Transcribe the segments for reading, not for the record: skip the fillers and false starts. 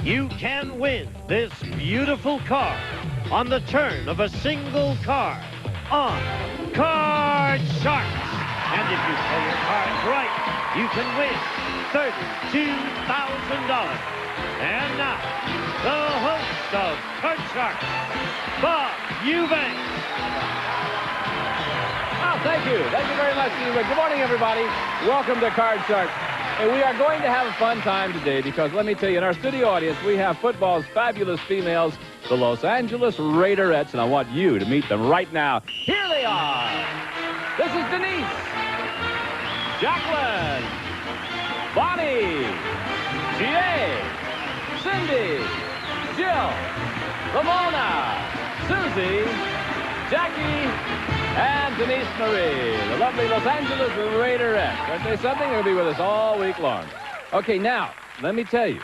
you can win this beautiful car on the turn of a single card on Card Sharks. And if you play your cards right, you can win $32,000. And now, the host of Card Sharks, Bob Eubanks. Oh, thank you. Thank you very much, Steve. Good morning, everybody. Welcome to Card Sharks. And we are going to have a fun time today because, let me tell you, in our studio audience, we have football's fabulous females, the Los Angeles Raiderettes, and I want you to meet them right now. Here they are. This is Denise, Jacqueline, Bonnie, G.A., Cindy, Jill, Ramona, Susie, Jackie, and Denise Marie, the lovely Los Angeles Raiderettes. Aren't they something? They'll be with us all week long. Okay, now, let me tell you.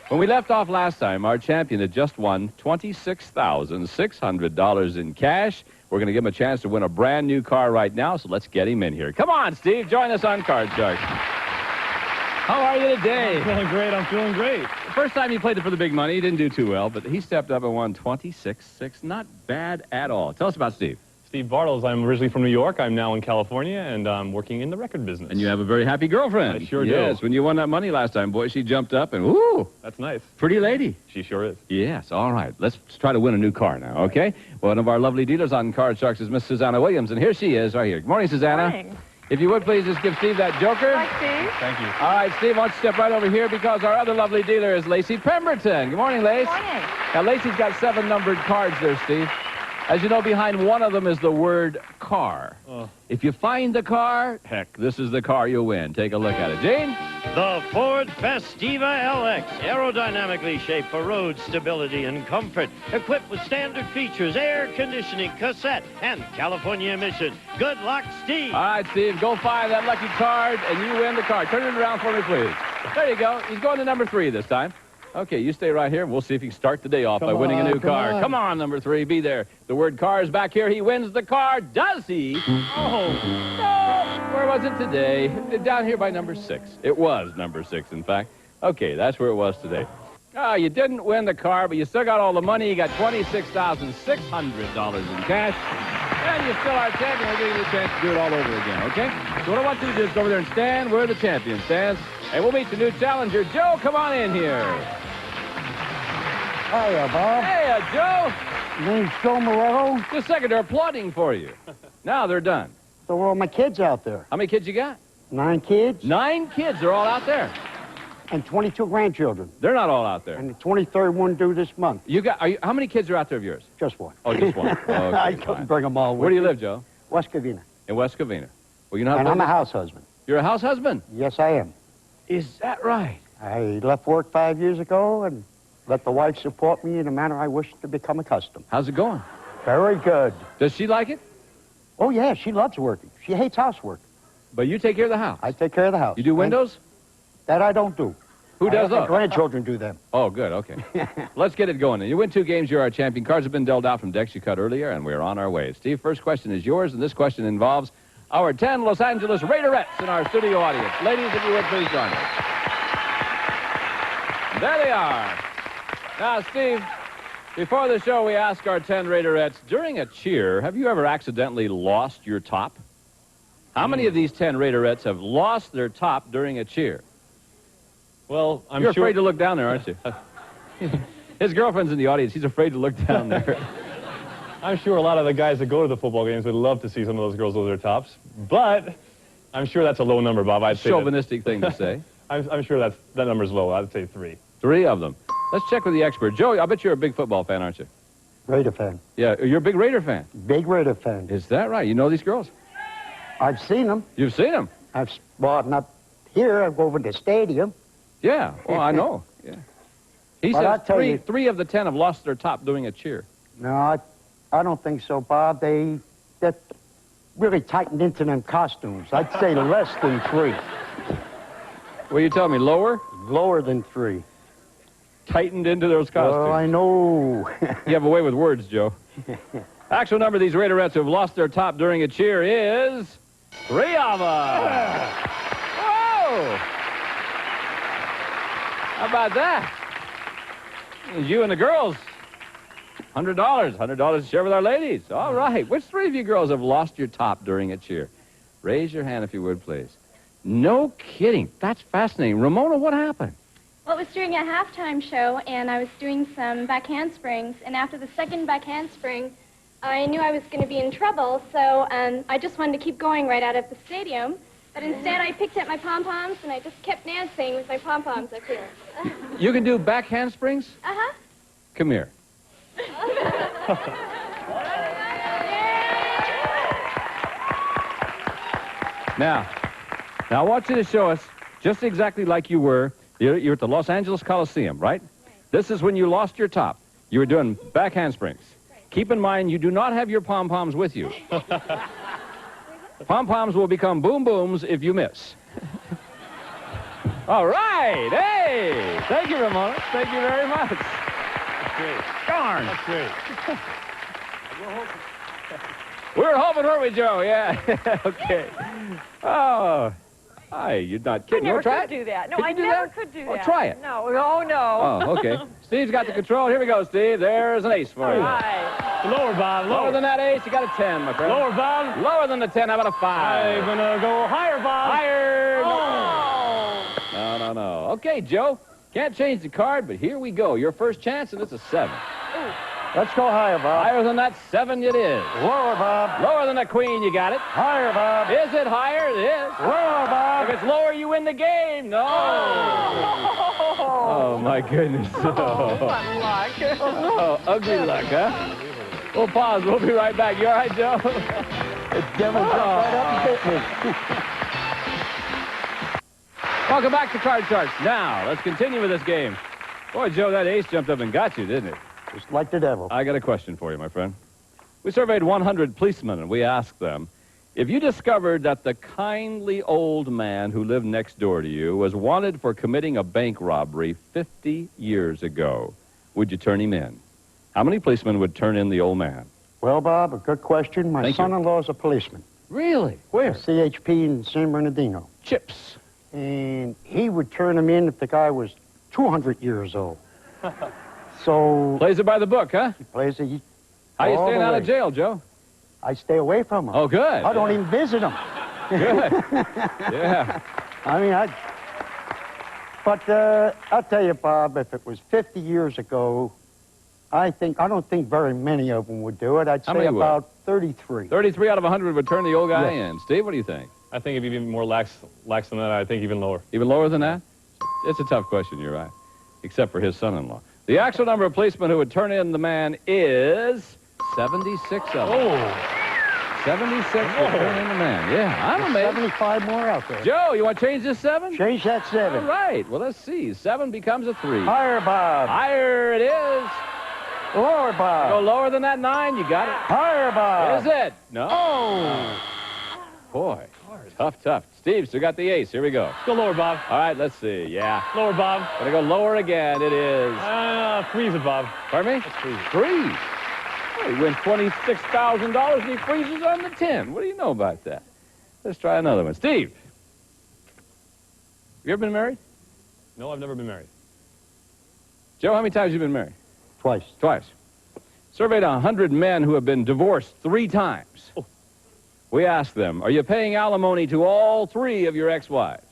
When we left off last time, our champion had just won $26,600 in cash. We're going to give him a chance to win a brand new car right now, so let's get him in here. Come on, Steve. Join us on Card Sharks. How are you today? I'm feeling great. I'm feeling great. The first time you played it for the big money, you didn't do too well, but he stepped up and won $26,600. Not bad at all. Tell us about Steve. Steve Bartles. I'm originally from New York. I'm now in California, and I'm working in the record business. And you have a very happy girlfriend. I sure do. Yes, when you won that money last time, boy, she jumped up and, woo! That's nice. Pretty lady. She sure is. Yes, all right. Let's try to win a new car now, okay? One of our lovely dealers on Card Sharks is Miss Susanna Williams, and here she is right here. Good morning, Susanna. Good morning. If you would, please just give Steve that joker. Hi, Steve. Thank you. All right, Steve, why don't you step right over here because our other lovely dealer is Lacey Pemberton. Good morning, Lace. Good morning. Now, Lacey's got 7 numbered cards there, Steve. As you know, behind one of them is the word car. If you find the car, heck, this is the car you'll win. Take a look at it. Jane? The Ford Festiva LX, aerodynamically shaped for road stability and comfort, equipped with standard features, air conditioning, cassette, and California emission. Good luck, Steve. All right, Steve, go find that lucky card, and you win the card. Turn it around for me, please. There you go. He's going to number 3 this time. Okay, you stay right here. We'll see if he can start the day off by winning a new car. Come on, number 3, be there. The word car is back here. He wins the car. Does he? Oh, no. Where was it today? Down here by number 6. It was number 6, in fact. Okay, that's where it was today. Ah, you didn't win the car, but you still got all the money. You got $26,600 in cash. And you're still our champion. We're giving you a chance to do it all over again, okay? So what I want you to do is go over there and stand where the champion stands. And we'll meet the new challenger. Joe, come on in here. Hiya, Bob. Hey, Joe. Name's Joe Moretto. Just a second, they're applauding for you. Now they're done. So where are my kids out there? How many kids you got? 9 kids 9 kids. They're all out there. and 22 grandchildren. They're not all out there. And the 23rd one due this month. You got? How many kids are out there of yours? Just one. Oh, just one. Okay, I couldn't fine. bring them all with Where do you me. live, Joe? West Covina. In West Covina. Well, you know how to And I'm play a house husband. You're a house husband? Yes, I am. Is that right? I left work 5 years ago and let the wife support me in a manner I wish to become accustomed. How's it going? Very good. Does she like it? Oh, yeah, she loves working. She hates housework. But you take care of the house. I take care of the house. You do windows? That I don't do. Who I does let my those? grandchildren do them. Oh, good. Okay. Let's get it going. You win 2 games. You're our champion. Cards have been dealt out from decks you cut earlier, and we're on our way. Steve, first question is yours, and this question involves our 10 Los Angeles Raiderettes in our studio audience. Ladies, if you would, please join us. There they are. Now, Steve, before the show, we ask our 10 Raiderettes, during a cheer, have you ever accidentally lost your top? How many of these 10 Raiderettes have lost their top during a cheer? Well, You're afraid to look down there, aren't you? His girlfriend's in the audience. He's afraid to look down there. I'm sure a lot of the guys that go to the football games would love to see some of those girls lose their tops, but I'm sure that's a low number, Bob. I'd say Chauvinistic thing to say. I'm sure that number's low. I'd say 3. 3 of them. Let's check with the expert. Joe, I bet you're a big football fan, aren't you? Raider fan. Yeah, you're a big Raider fan. Big Raider fan. Is that right? You know these girls? I've seen them. You've seen them? Well, not here. I go over to the stadium. Yeah. Well, I know. Yeah. He Well, I'll says tell you- 3 of the 10 have lost their top doing a cheer. No, I don't think so, Bob. They're really tightened into them costumes. I'd say less than 3. Well, you tell me, lower? Lower than 3. Tightened into those costumes. Oh, I know. You have a way with words, Joe. Actual number of these Raiderettes who have lost their top during a cheer is 3 of them. Whoa! How about that? You and the girls. $100. $100 to share with our ladies. All right. Which three of you girls have lost your top during a cheer? Raise your hand if you would, please. No kidding. That's fascinating. Ramona, what happened? Well, it was during a halftime show, and I was doing some back handsprings, and after the second back handspring, I knew I was going to be in trouble, so I just wanted to keep going right out of the stadium. But instead, I picked up my pom-poms, and I just kept dancing with my pom-poms up here. You can do back handsprings? Uh-huh. Come here. Now, I want you to show us just exactly like you were. You're at the Los Angeles Coliseum, right? This is when you lost your top. You were doing back handsprings. Keep in mind, you do not have your pom-poms with you. Pom-poms will become boom-booms if you miss. All right. Hey, thank you, Ramona. Thank you very much. That's great. Darn. That's great. We were hoping, weren't we, Joe? Yeah. Okay. Oh. Hi, you're not kidding. I You never want to try could it? do that. No, Could I you do never that? could do Oh, that. try it. No. Oh, no. Oh, okay. Steve's got the control. Here we go, Steve. There's an ace for you. Right. Lower, Bob. Lower than that ace, you got a 10, my friend. Lower, Bob. Lower than the 10, how about a 5? I'm gonna go higher, Bob. Higher. Oh. No. Okay, Joe. Can't change the card, but here we go. Your first chance, and it's a 7. Let's go higher, Bob. Higher than that 7 it is. Lower, Bob. Lower than the queen, you got it. Higher, Bob. Is it higher? It is. Lower, Bob. If it's lower, you win the game. No. Oh, my goodness. What luck. Oh, ugly luck, huh? We'll pause. We'll be right back. You all right, Joe? The devil jumped right up and bit me. Welcome back to Card Sharks. Now, let's continue with this game. Boy, Joe, that ace jumped up and got you, didn't it? Just like the devil. I got a question for you, my friend. We surveyed 100 policemen, and we asked them, if you discovered that the kindly old man who lived next door to you was wanted for committing a bank robbery 50 years ago, would you turn him in? How many policemen would turn in the old man? Well, Bob, a good question. My Thank you. son-in-law's a policeman. Really? Where? CHP in San Bernardino. Chips. And he would turn him in if the guy was 200 years old. So Plays it by the book, huh? he plays it. How you all staying the out way. of jail, Joe? I stay away from him. Oh, good. I don't even visit him. Good. Yeah. I mean, But I'll tell you, Bob, if it was 50 years ago, I don't think very many of them would do it. I'd How say many would? about 33. 33 out of 100 would turn the old guy Yes. in. Steve, what do you think? I think if even more lax than that, I think even lower. Even lower than that? It's a tough question, you're right. Except for his son-in-law. The actual number of policemen who would turn in the man is 76 of them. Oh, 76 would turn in the man. Yeah, I'm amazed. 75 more out there. Joe, you want to change this 7? Change that 7. All right. Well, let's see. 7 becomes a 3. Higher, Bob. Higher it is. Lower, Go Bob. lower than that 9. You got it. Higher, Bob. Is it? No. Oh. Boy. Tough. Steve, still got the ace. Here we go. let's go lower, Bob. All right, let's see. Yeah. Lower, Bob. Gonna go lower again. It is. Freeze it, Bob. Pardon me? Freeze it. Freeze. Well, he wins $26,000 and he freezes on the 10. What do you know about that? Let's try another one. Steve. You ever been married? No, I've never been married. Joe, how many times have you been married? Twice. Twice. Surveyed 100 men who have been divorced 3 times. Oh. We asked them, are you paying alimony to all 3 of your ex-wives?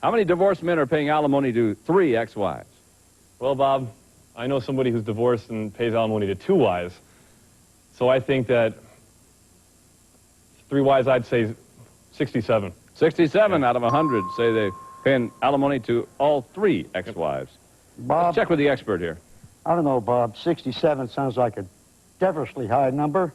How many divorced men are paying alimony to 3 ex-wives? Well, Bob, I know somebody who's divorced and pays alimony to 2 wives. So I think that 3 wives, I'd say 67. 67 out of 100 say they're paying alimony to all 3 ex-wives. Bob, Check with the expert here. I don't know, Bob. 67 sounds like a devilishly high number.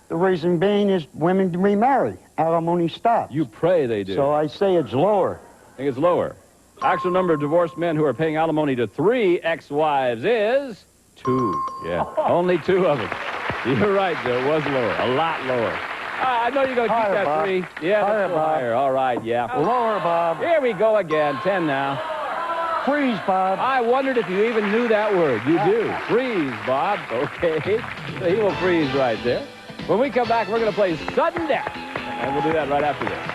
The reason being is women remarry. Alimony stops. You pray they do. So I say it's lower. I think it's lower. Actual number of divorced men who are paying alimony to 3 ex-wives is 2. Yeah, only 2 of them. You're right, Joe. It was lower. A lot lower. I know you're going to keep Higher, that Bob. 3. Yeah, Higher, that's Bob. higher. All right, yeah. Lower, Bob. Here we go again. 10 now. Freeze, Bob. I wondered if you even knew that word. You do. Freeze, Bob. Okay. So he will freeze right there. When we come back, we're going to play Sudden Death. And we'll do that right after this.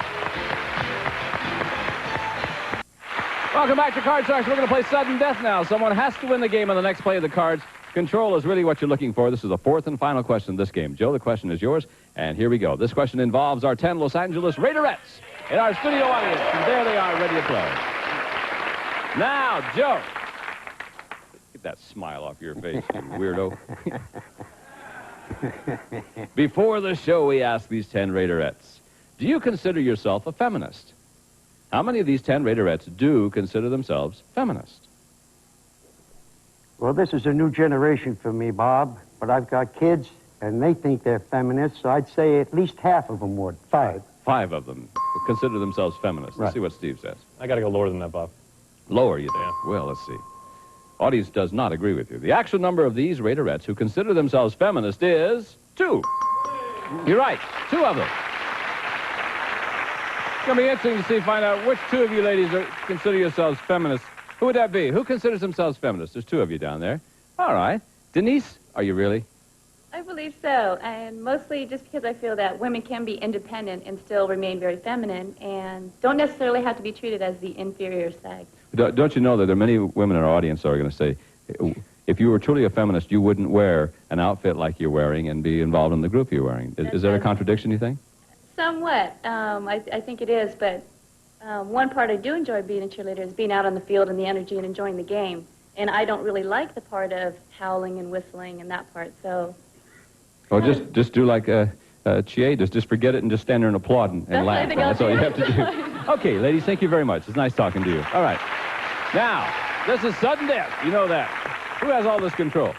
Welcome back to Card Sharks. We're going to play sudden death now. Someone has to win the game on the next play of the cards. Control is really what you're looking for. This is the fourth and final question of this game. Joe, the question is yours, and here we go. This question involves our 10 Los Angeles Raiderettes in our studio audience, and there they are, ready to play. Now, Joe. Get that smile off your face, you weirdo. Before the show, we asked these 10 Raiderettes, do you consider yourself a feminist? How many of these 10 Raiderettes do consider themselves feminist? Well, this is a new generation for me, Bob, but I've got kids, and they think they're feminists, so I'd say at least half of them would. 5. 5 of them consider themselves feminists. Let's Right. see what Steve says. I got to go lower than that, Bob. Lower, you think? Yeah. Well, let's see. Audience does not agree with you. The actual number of these Raiderettes who consider themselves feminist is 2. You're right, 2 of them. It's going to be interesting to find out which 2 of you ladies consider yourselves feminists. Who would that be? Who considers themselves feminists? There's 2 of you down there. All right. Denise, are you really? I believe so, and mostly just because I feel that women can be independent and still remain very feminine and don't necessarily have to be treated as the inferior sex. Don't you know that there are many women in our audience that are going to say, if you were truly a feminist, you wouldn't wear an outfit like you're wearing and be involved in the group you're wearing. Is there a contradiction, you think? Somewhat. I think it is, but one part I do enjoy being a cheerleader is being out on the field and the energy and enjoying the game. And I don't really like the part of howling and whistling and that part, so... Or just do like Chie, just forget it and just stand there and applaud and laugh. That's all you have to do. Okay, ladies, thank you very much. It's nice talking to you. All right. Now, this is sudden death. You know that. Who has all this control?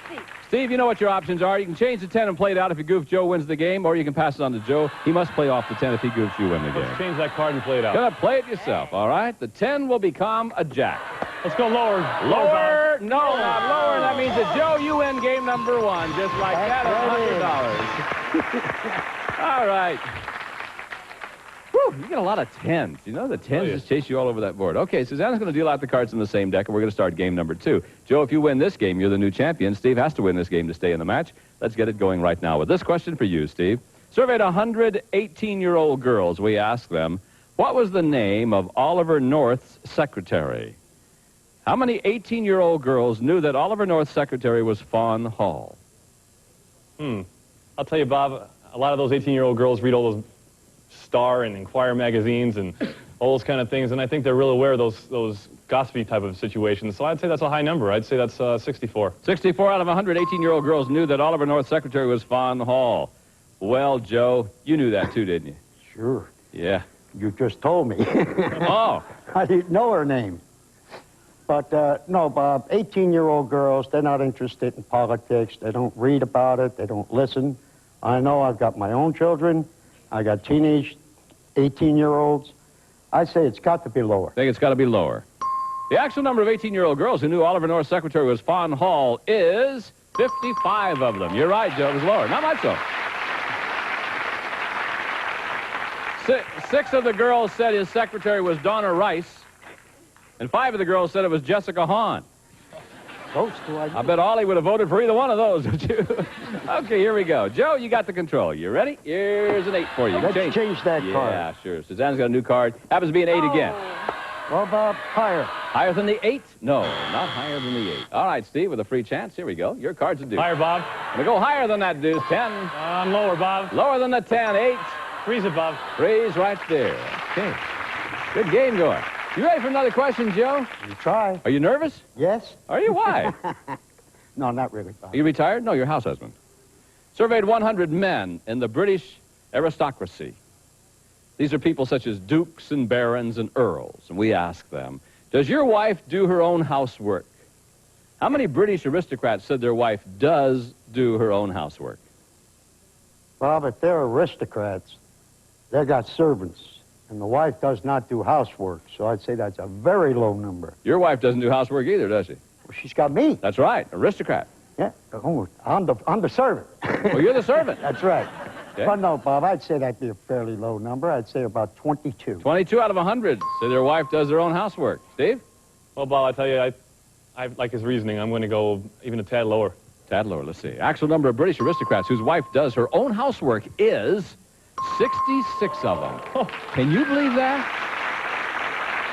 Steve, you know what your options are. You can change the 10 and play it out if you goof. Joe wins the game, or you can pass it on to Joe. He must play off the 10 if he goofs. You win the game. Let's change that card and play it out. Gonna play it yourself, all right? The 10 will become a jack. Let's go lower. Lower? No, not lower. That means that Joe, you win game number 1, just like that, $100. All right. Whew, you get a lot of 10s. You know, the 10s just chase you all over that board. Okay, Susanna's going to deal out the cards in the same deck, and we're going to start game number 2. Joe, if you win this game, you're the new champion. Steve has to win this game to stay in the match. Let's get it going right now with this question for you, Steve. Surveyed 100 18-year-old girls. We asked them, what was the name of Oliver North's secretary? How many 18-year-old girls knew that Oliver North's secretary was Fawn Hall? I'll tell you, Bob, a lot of those 18-year-old girls read all those Star and Inquirer magazines and all those kind of things, and I think they're real aware of those gossipy type of situations. So I'd say that's a high number. I'd say that's 64. 64 out of 100 18-year-old girls knew that Oliver North's secretary was Fawn Hall. Well, Joe, you knew that too, didn't you? Sure. Yeah. You just told me. Oh. I didn't know her name. But, no, Bob, 18-year-old girls, they're not interested in politics. They don't read about it. They don't listen. I know I've got my own children. I got teenage 18-year-olds. I say it's got to be lower. I think it's got to be lower. The actual number of 18-year-old girls who knew Oliver North's secretary was Fawn Hall is 55 of them. You're right, Joe. It was lower. Not much, though. 6 of the girls said his secretary was Donna Rice, and 5 of the girls said it was Jessica Hahn. Those two, I bet Ollie would have voted for either one of those, would you? Okay, here we go. Joe, you got the control. You ready? Here's an 8 for you. Let's change that card. Yeah, sure. Suzanne's got a new card. Happens to be an 8 again. Well, Bob, higher. Higher than the 8? No, not higher than the 8. All right, Steve, with a free chance. Here we go. Your card's a deuce. Higher, Bob. Gonna go higher than that deuce. 10. I'm lower, Bob. Lower than the 10. 8. Freeze it, Bob. Freeze right there. Okay. Good game going. You ready for another question, Joe? You try. Are you nervous? Yes? Are you? Why? No, not really, Bob. Are you retired? No, you're house husband. Surveyed 100 men in the British aristocracy. These are people such as dukes and barons and earls. And we ask them, does your wife do her own housework? How many British aristocrats said their wife does do her own housework? Bob, if they're aristocrats, they got servants. And the wife does not do housework. So I'd say that's a very low number. Your wife doesn't do housework either, does she? Well, she's got me. That's right, aristocrat. Yeah. Oh, I'm the servant. Well, you're the servant. That's right. Okay. But no, Bob, I'd say that'd be a fairly low number. I'd say about 22. 22 out of 100 say their wife does their own housework. Steve? Well, Bob, I tell you, I like his reasoning. I'm going to go even a tad lower. Tad lower, let's see. Actual number of British aristocrats whose wife does her own housework is 66 of them. Oh, can you believe that?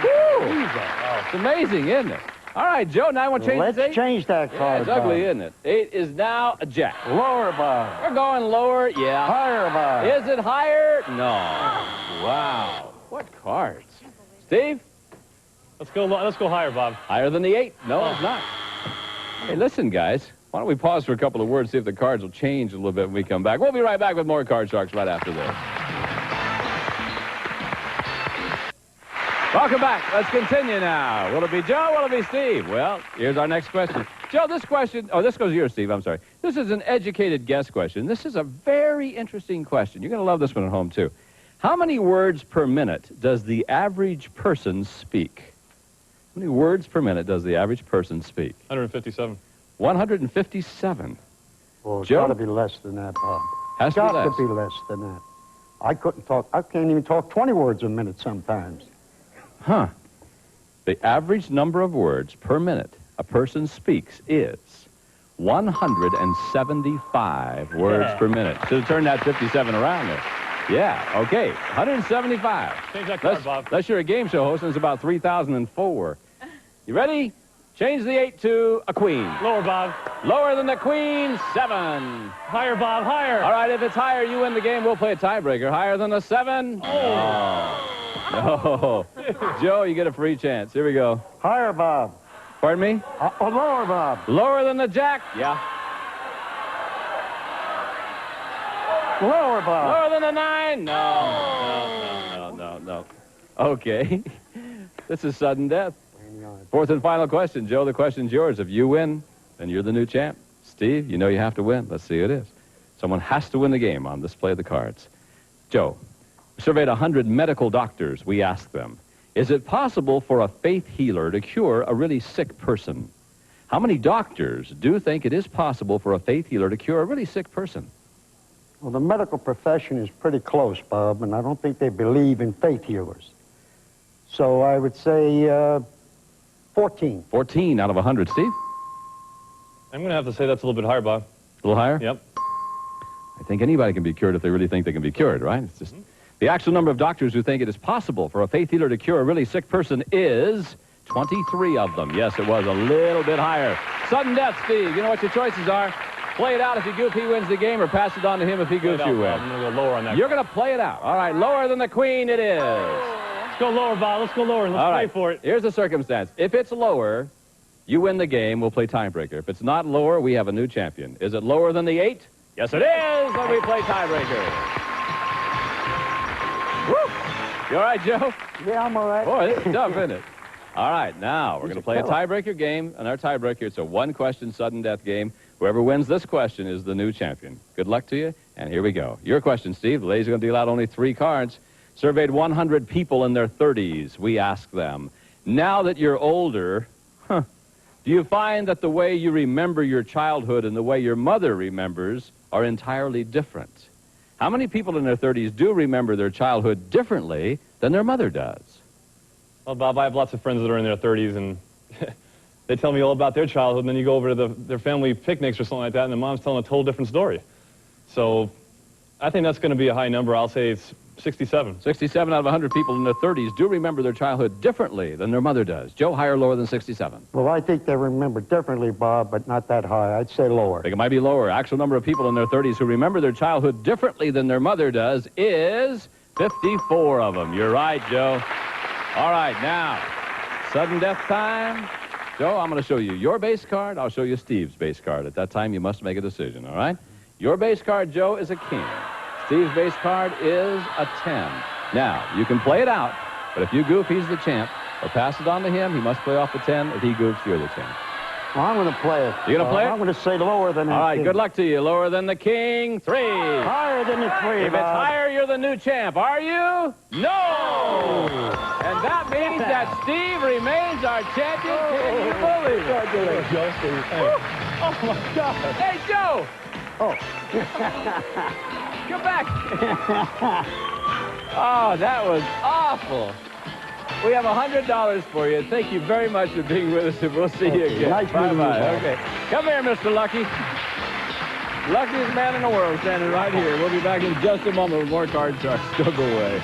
Woo! It's amazing, isn't it? All right, Joe, now I want to change Let's this 8. change that Yeah, card, it's ugly, Bob. isn't it? 8 is now a jack. Lower, Bob. We're going lower, yeah. Higher, Bob. Is it higher? No. Wow. What cards? Steve? Let's go higher, Bob. Higher than the 8? No, it's not. Hey, listen, guys. Why don't we pause for a couple of words, see if the cards will change a little bit when we come back. We'll be right back with more Card Sharks right after this. Welcome back. Let's continue now. Will it be Joe? Will it be Steve? Well, here's our next question. Joe, this question... Oh, this goes to you, Steve. I'm sorry. This is an educated guess question. This is a very interesting question. You're going to love this one at home, too. How many words per minute does the average person speak? How many words per minute does the average person speak? 157. 157. Well, it's Joe? got to be less than that, Bob. Has to be Got less. to be less than that. I couldn't talk. I can't even talk 20 words a minute sometimes. Huh. The average number of words per minute a person speaks is 175 words per minute. Should have turned that 57 around there. Yeah, okay. 175. Change that card, Bob. Unless you're a game show host, and it's about 3004. You ready? Change the 8 to a queen. Lower, Bob. Lower than the queen, 7. Higher, Bob. Higher. All right, if it's higher, you win the game. We'll play a tiebreaker. Higher than a 7? Oh. No. Joe, you get a free chance. Here we go. Higher, Bob. Pardon me? Lower, Bob. Lower than the jack? Yeah. Lower, Bob. Lower than the 9? No. Okay. This is sudden death. Fourth and final question. Joe, the question's yours. If you win, then you're the new champ. Steve, you know you have to win. Let's see who it is. Someone has to win the game on this play of the cards. Joe, we surveyed 100 medical doctors. We asked them, is it possible for a faith healer to cure a really sick person? How many doctors do think it is possible for a faith healer to cure a really sick person? Well, the medical profession is pretty close, Bob, and I don't think they believe in faith healers. So I would say 14. 14 out of 100. Steve? I'm going to have to say that's a little bit higher, Bob. A little higher? Yep. I think anybody can be cured if they really think they can be cured, right? It's just the actual number of doctors who think it is possible for a faith healer to cure a really sick person is 23 of them. Yes, it was a little bit higher. Sudden death, Steve. You know what your choices are? Play it out if you goof, he wins the game, or pass it on to him if he goofs, you win. I'm going to go lower on that. You're going to play it out. All right, lower than the queen it is. Let's go lower, Bob. Let's go lower. Let's All play right, for it. here's the circumstance. If it's lower, you win the game. We'll play tiebreaker. If it's not lower, we have a new champion. Is it lower than the 8? Yes, it is. Then we play tiebreaker. Woo! You all right, Joe? Yeah, I'm all right. Boy, this is tough, isn't it? All right, now we're going to play a tiebreaker game. And our tiebreaker, it's a one-question sudden death game. Whoever wins this question is the new champion. Good luck to you, and here we go. Your question, Steve. The ladies are going to deal out only 3 cards. Surveyed 100 people in their 30s. We asked them, now that you're older, do you find that the way you remember your childhood and the way your mother remembers are entirely different? How many people in their 30s do remember their childhood differently than their mother does? Well, Bob, I have lots of friends that are in their 30s, and they tell me all about their childhood, and then you go over to their family picnics or something like that, and the mom's telling a total different story. So I think that's going to be a high number. I'll say it's 67. 67 out of 100 people in their 30s do remember their childhood differently than their mother does. Joe, higher or lower than 67? Well, I think they remember differently, Bob, but not that high. I'd say lower. I think it might be lower. Actual number of people in their 30s who remember their childhood differently than their mother does is 54 of them. You're right, Joe. All right, now, sudden death time. Joe, I'm going to show you your base card. I'll show you Steve's base card. At that time, you must make a decision, all right? Your base card, Joe, is a king. Steve's base card is a 10. Now, you can play it out, but if you goof, he's the champ. Or pass it on to him, he must play off the 10. If he goofs, you're the champ. Well, I'm going to play it. You going to play it? I'm going to say lower than that. All right, king. good luck to you. Lower than the king, 3. Higher than the 3, If it's Bob. higher, you're the new champ. Are you? No! And that means that Steve remains our champion. Can you believe it? Oh, my God. Hey, Joe! Oh. Come back. Oh, that was awful. We have $100 for you. Thank you very much for being with us, and we'll see you again. Nice meeting you, Bye-bye. Bob. Okay. Come here, Mr. Lucky. Luckiest man in the world standing right here. We'll be back in just a moment with more Card Sharks. Don't go away.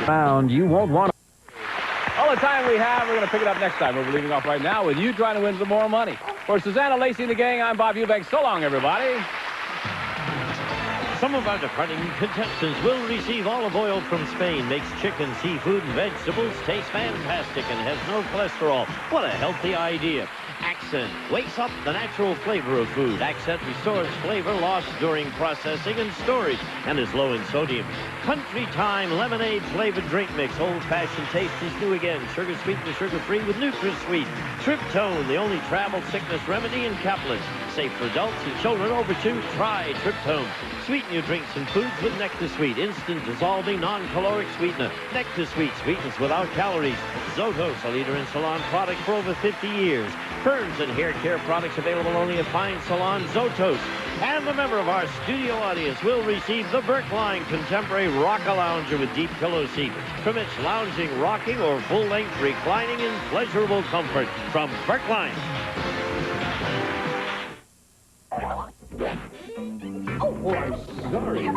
Found you won't want to. All the time we have, we're going to pick it up next time. We're leaving off right now with you trying to win some more money. For Susanna, Lacey, and the gang, I'm Bob Eubanks. So long, everybody. Some of our departing contestants will receive olive oil from Spain. Makes chicken, seafood, and vegetables taste fantastic and has no cholesterol. What a healthy idea. Accent wakes up the natural flavor of food. Accent restores flavor lost during processing and storage and is low in sodium. Country Time lemonade flavored drink mix. Old-fashioned taste is new again. Sugar sweet and sugar-free with NutraSweet. Triptone, the only travel sickness remedy in caplets. Safe for adults and children over 2. Try Triptone. Sweeten your drinks and foods with NectarSweet. Instant dissolving non-caloric sweetener. NectarSweet sweetens without calories. Zotos, a leader in salon products for over 50 years. Ferns and hair care products available only at fine salon Zotos. And a member of our studio audience will receive the Berkline Contemporary Rock-A-Lounger with deep pillow seat. Permits lounging, rocking, or full-length reclining in pleasurable comfort from Berkline. Oh, I'm sorry.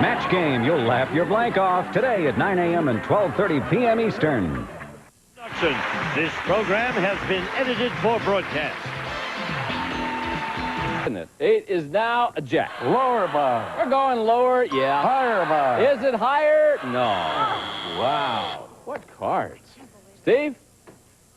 Match Game. You'll laugh your blank off today at 9 a.m. and 12:30 p.m. Eastern. This program has been edited for broadcast. It is now a jack. Lower, Bob. We're going lower, yeah. Higher, Bob. Is it higher? No. Wow. What cards? Steve?